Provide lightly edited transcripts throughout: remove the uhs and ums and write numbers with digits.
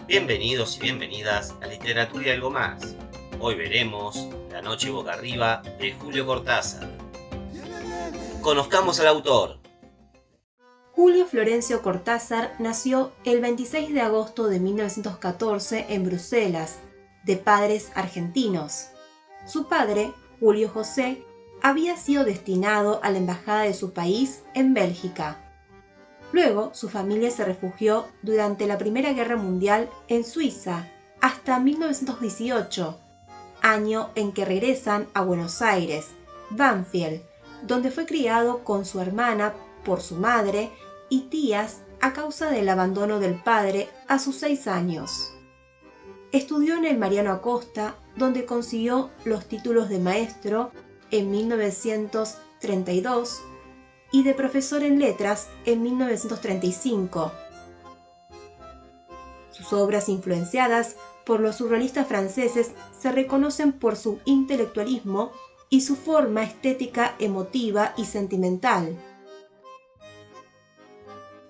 Bienvenidos y bienvenidas a Literatura y algo más. Hoy veremos La noche boca arriba de Julio Cortázar. Conozcamos al autor. Julio Florencio Cortázar nació el 26 de agosto de 1914 en Bruselas, de padres argentinos. Su padre, Julio José, había sido destinado a la embajada de su país en Bélgica. Luego, su familia se refugió durante la Primera Guerra Mundial en Suiza hasta 1918, año en que regresan a Buenos Aires, Banfield, donde fue criado con su hermana por su madre y tías a causa del abandono del padre a sus 6 años. Estudió en el Mariano Acosta, donde consiguió los títulos de maestro en 1932 y de profesor en letras en 1935. Sus obras, influenciadas por los surrealistas franceses, se reconocen por su intelectualismo y su forma estética emotiva y sentimental.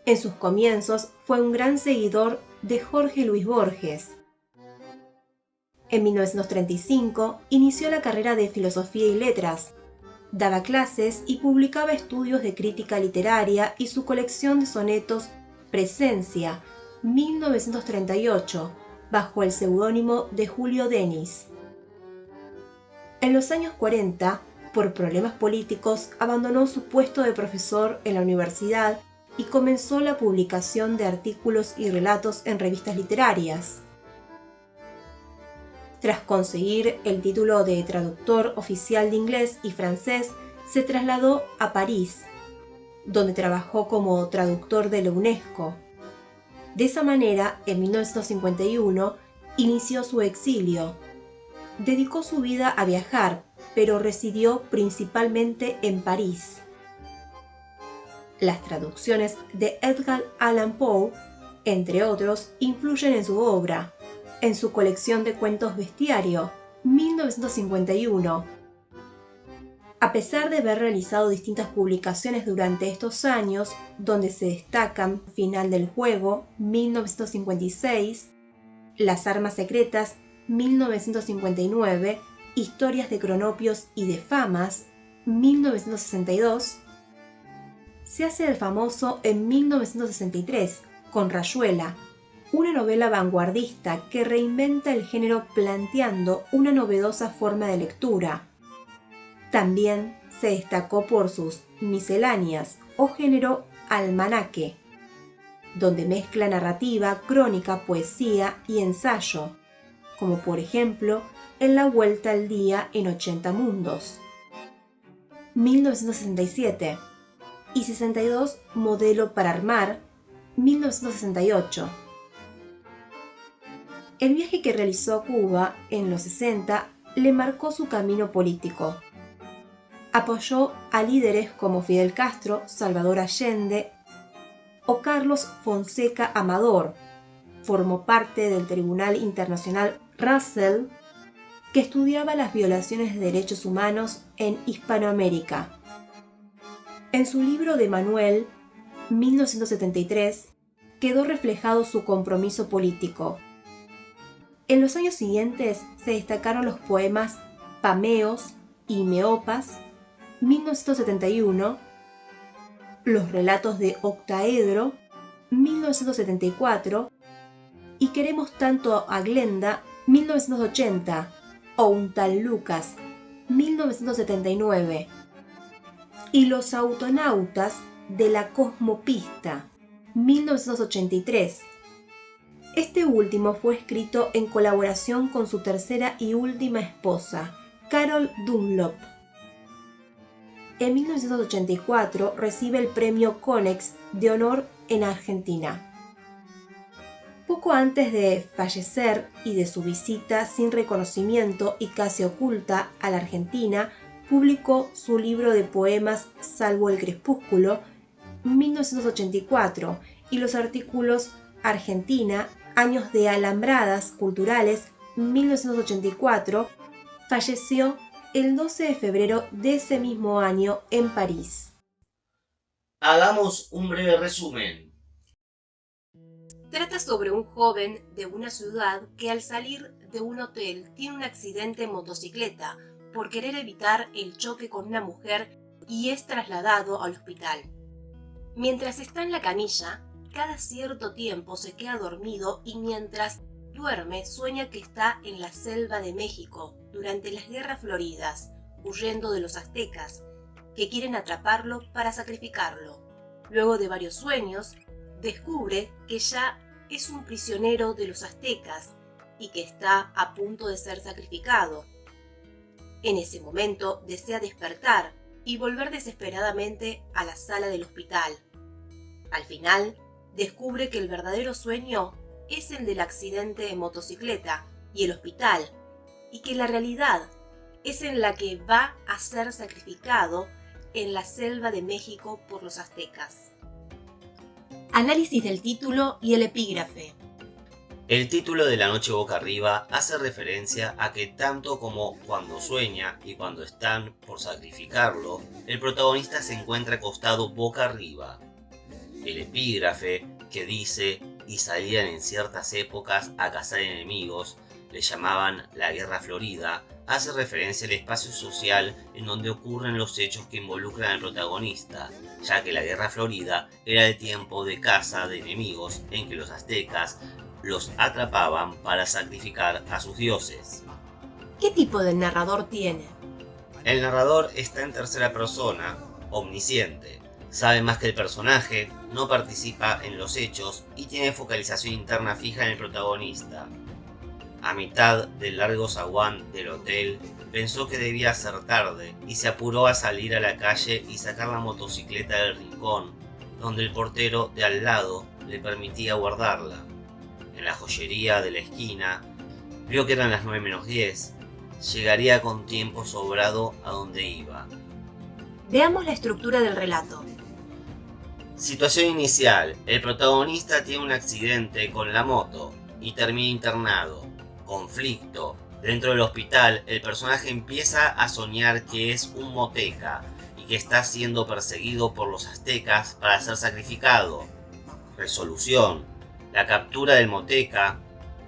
En sus comienzos fue un gran seguidor de Jorge Luis Borges. En 1935 inició la carrera de Filosofía y Letras. Daba clases y publicaba estudios de crítica literaria y su colección de sonetos Presencia, 1938, bajo el seudónimo de Julio Denis. En los años 40, por problemas políticos, abandonó su puesto de profesor en la universidad y comenzó la publicación de artículos y relatos en revistas literarias. Tras conseguir el título de traductor oficial de inglés y francés, se trasladó a París, donde trabajó como traductor de la UNESCO. De esa manera, en 1951, inició su exilio. Dedicó su vida a viajar, pero residió principalmente en París. Las traducciones de Edgar Allan Poe, entre otros, influyen en su obra. En su colección de cuentos Bestiario, 1951. A pesar de haber realizado distintas publicaciones durante estos años, donde se destacan Final del juego, 1956, Las armas secretas, 1959, Historias de cronopios y de famas, 1962, se hace el famoso en 1963, con Rayuela, una novela vanguardista que reinventa el género planteando una novedosa forma de lectura. También se destacó por sus misceláneas o género almanaque, donde mezcla narrativa, crónica, poesía y ensayo, como por ejemplo En la vuelta al día en 80 mundos, 1967, y 62 Modelo para armar, 1968. El viaje que realizó a Cuba en los 60 le marcó su camino político. Apoyó a líderes como Fidel Castro, Salvador Allende o Carlos Fonseca Amador. Formó parte del Tribunal Internacional Russell, que estudiaba las violaciones de derechos humanos en Hispanoamérica. En su libro de Manuel, 1973, quedó reflejado su compromiso político. En los años siguientes se destacaron los poemas Pameos y Meopas, 1971, los relatos de Octaedro, 1974, y Queremos tanto a Glenda, 1980, o Un tal Lucas, 1979, y Los autonautas de la Cosmopista, 1983. Este último fue escrito en colaboración con su tercera y última esposa, Carol Dunlop. En 1984 recibe el premio Konex de honor en Argentina. Poco antes de fallecer y de su visita sin reconocimiento y casi oculta a la Argentina, publicó su libro de poemas Salvo el crepúsculo, 1984, y los artículos Argentina, años de alambradas culturales, 1984, falleció el 12 de febrero de ese mismo año en París. Hagamos un breve resumen. Trata sobre un joven de una ciudad que al salir de un hotel tiene un accidente en motocicleta por querer evitar el choque con una mujer y es trasladado al hospital. Mientras está en la camilla, cada cierto tiempo se queda dormido y mientras duerme sueña que está en la selva de México durante las guerras floridas, huyendo de los aztecas, que quieren atraparlo para sacrificarlo. Luego de varios sueños, descubre que ya es un prisionero de los aztecas y que está a punto de ser sacrificado. En ese momento desea despertar y volver desesperadamente a la sala del hospital. Al final, descubre que el verdadero sueño es el del accidente en motocicleta y el hospital, y que la realidad es en la que va a ser sacrificado en la selva de México por los aztecas. Análisis del título y el epígrafe. El título de La noche boca arriba hace referencia a que tanto como cuando sueña y cuando están por sacrificarlo, el protagonista se encuentra acostado boca arriba. El epígrafe, que dice "y salían en ciertas épocas a cazar enemigos", le llamaban la Guerra Florida, hace referencia al espacio social en donde ocurren los hechos que involucran al protagonista, ya que la Guerra Florida era el tiempo de caza de enemigos en que los aztecas los atrapaban para sacrificar a sus dioses. ¿Qué tipo de narrador tiene? El narrador está en tercera persona, omnisciente, sabe más que el personaje, no participa en los hechos y tiene focalización interna fija en el protagonista. A mitad del largo zaguán del hotel, pensó que debía ser tarde y se apuró a salir a la calle y sacar la motocicleta del rincón, donde el portero de al lado le permitía guardarla. En la joyería de la esquina, vio que eran las 9:10. Llegaría con tiempo sobrado a donde iba. Veamos la estructura del relato. Situación inicial. El protagonista tiene un accidente con la moto y termina internado. Conflicto. Dentro del hospital, el personaje empieza a soñar que es un moteca y que está siendo perseguido por los aztecas para ser sacrificado. Resolución. La captura del moteca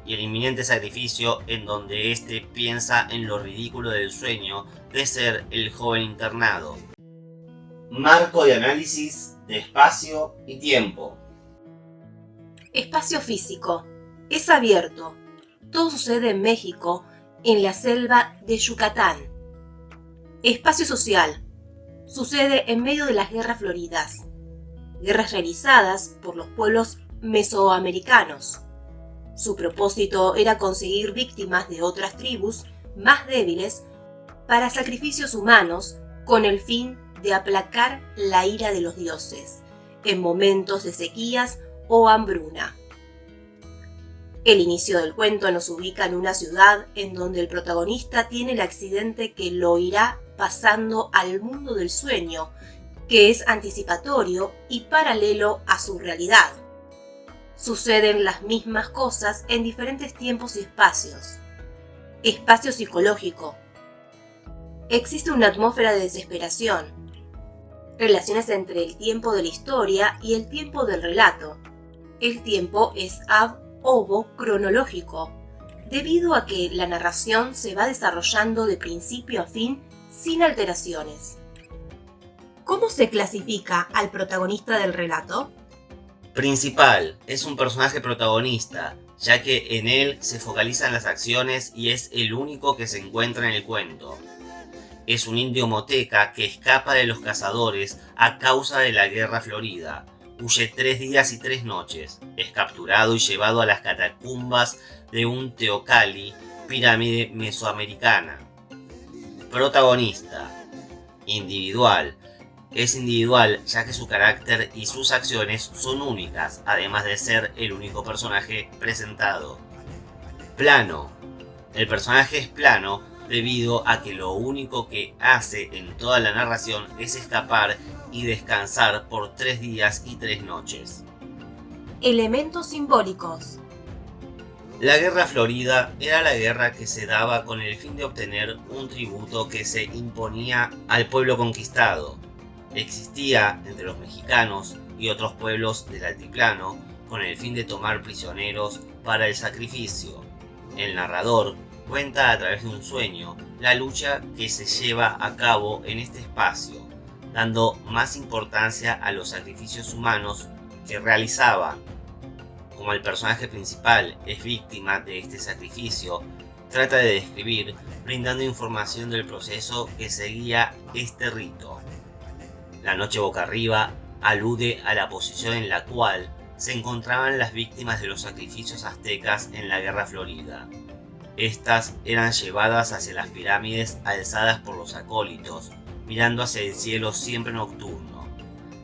y el inminente sacrificio en donde éste piensa en lo ridículo del sueño de ser el joven internado. Marco de análisis de espacio y tiempo. Espacio físico. Es abierto. Todo sucede en México, en la selva de Yucatán. Espacio social. Sucede en medio de las guerras floridas. Guerras realizadas por los pueblos mesoamericanos. Su propósito era conseguir víctimas de otras tribus más débiles para sacrificios humanos con el fin de aplacar la ira de los dioses en momentos de sequías o hambruna. El inicio del cuento nos ubica en una ciudad en donde el protagonista tiene el accidente que lo irá pasando al mundo del sueño, que es anticipatorio y paralelo a su realidad. Suceden las mismas cosas en diferentes tiempos y espacios. Espacio psicológico. Existe una atmósfera de desesperación. Relaciones entre el tiempo de la historia y el tiempo del relato. El tiempo es ab ovo cronológico, debido a que la narración se va desarrollando de principio a fin sin alteraciones. ¿Cómo se clasifica al protagonista del relato? Principal. Es un personaje protagonista, ya que en él se focalizan las acciones y es el único que se encuentra en el cuento. Es un indio moteca que escapa de los cazadores a causa de la Guerra Florida. Huye 3 días y 3 noches. Es capturado y llevado a las catacumbas de un teocalli, pirámide mesoamericana. Protagonista. Individual. Es individual ya que su carácter y sus acciones son únicas, además de ser el único personaje presentado. Plano. El personaje es plano debido a que lo único que hace en toda la narración es escapar y descansar por 3 días y 3 noches. Elementos simbólicos. La Guerra Florida era la guerra que se daba con el fin de obtener un tributo que se imponía al pueblo conquistado. Existía entre los mexicanos y otros pueblos del altiplano con el fin de tomar prisioneros para el sacrificio. El narrador cuenta a través de un sueño la lucha que se lleva a cabo en este espacio, dando más importancia a los sacrificios humanos que realizaban. Como el personaje principal es víctima de este sacrificio, trata de describir brindando información del proceso que seguía este rito. La noche boca arriba alude a la posición en la cual se encontraban las víctimas de los sacrificios aztecas en la Guerra Florida. Estas eran llevadas hacia las pirámides alzadas por los acólitos, mirando hacia el cielo siempre nocturno.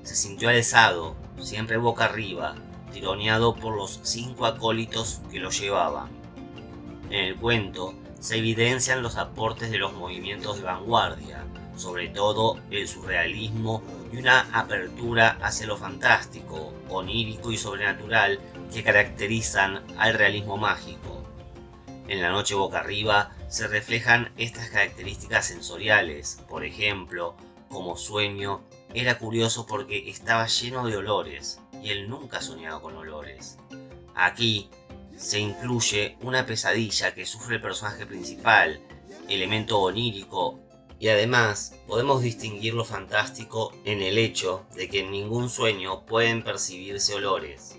Se sintió alzado, siempre boca arriba, tironeado por los 5 acólitos que lo llevaban. En el cuento se evidencian los aportes de los movimientos de vanguardia, sobre todo el surrealismo y una apertura hacia lo fantástico, onírico y sobrenatural que caracterizan al realismo mágico. En La noche boca arriba se reflejan estas características sensoriales. Por ejemplo, como sueño, era curioso porque estaba lleno de olores y él nunca soñaba con olores. Aquí se incluye una pesadilla que sufre el personaje principal, elemento onírico, y además podemos distinguir lo fantástico en el hecho de que en ningún sueño pueden percibirse olores.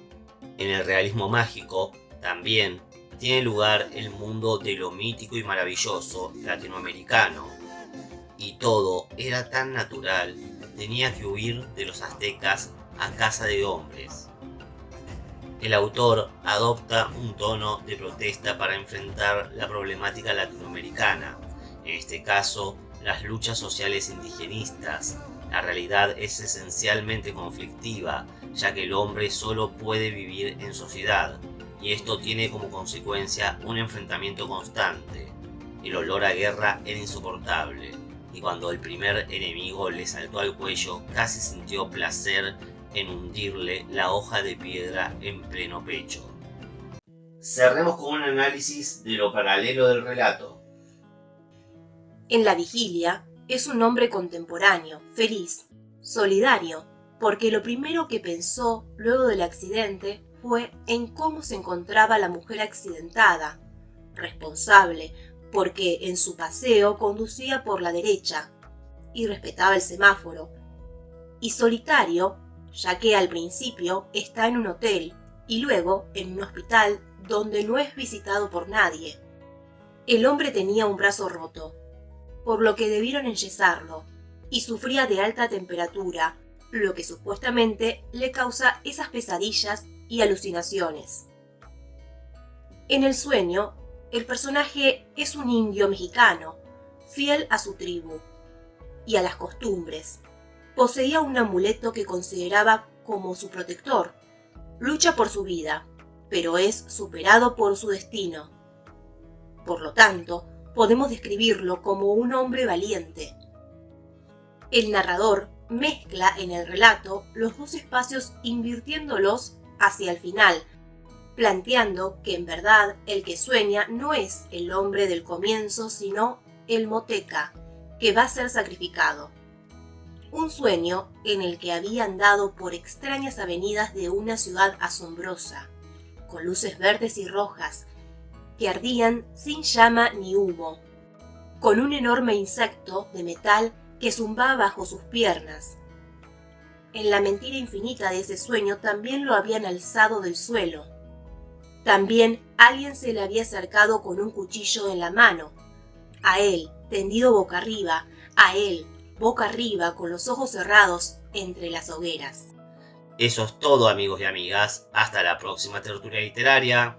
En el realismo mágico también tiene lugar el mundo de lo mítico y maravilloso latinoamericano, y todo era tan natural, tenía que huir de los aztecas a casa de hombres. El autor adopta un tono de protesta para enfrentar la problemática latinoamericana, en este caso las luchas sociales indigenistas. La realidad es esencialmente conflictiva, ya que el hombre solo puede vivir en sociedad, y esto tiene como consecuencia un enfrentamiento constante. El olor a guerra era insoportable, y cuando el primer enemigo le saltó al cuello, casi sintió placer en hundirle la hoja de piedra en pleno pecho. Cerremos con un análisis de lo paralelo del relato. En La vigilia es un hombre contemporáneo, feliz, solidario, porque lo primero que pensó luego del accidente fue en cómo se encontraba la mujer accidentada, responsable, porque en su paseo conducía por la derecha y respetaba el semáforo, y solitario, ya que al principio está en un hotel y luego en un hospital donde no es visitado por nadie. El hombre tenía un brazo roto, por lo que debieron enyesarlo, y sufría de alta temperatura, lo que supuestamente le causa esas pesadillas y alucinaciones. En el sueño, el personaje es un indio mexicano, fiel a su tribu y a las costumbres. Poseía un amuleto que consideraba como su protector. Lucha por su vida, pero es superado por su destino. Por lo tanto, podemos describirlo como un hombre valiente. El narrador mezcla en el relato los dos espacios invirtiéndolos hacia el final, planteando que en verdad el que sueña no es el hombre del comienzo, sino el moteca, que va a ser sacrificado. Un sueño en el que había andado por extrañas avenidas de una ciudad asombrosa, con luces verdes y rojas, que ardían sin llama ni humo, con un enorme insecto de metal que zumbaba bajo sus piernas. En la mentira infinita de ese sueño también lo habían alzado del suelo. También alguien se le había acercado con un cuchillo en la mano. A él, tendido boca arriba, a él, boca arriba, con los ojos cerrados entre las hogueras. Eso es todo, amigos y amigas. Hasta la próxima tertulia literaria.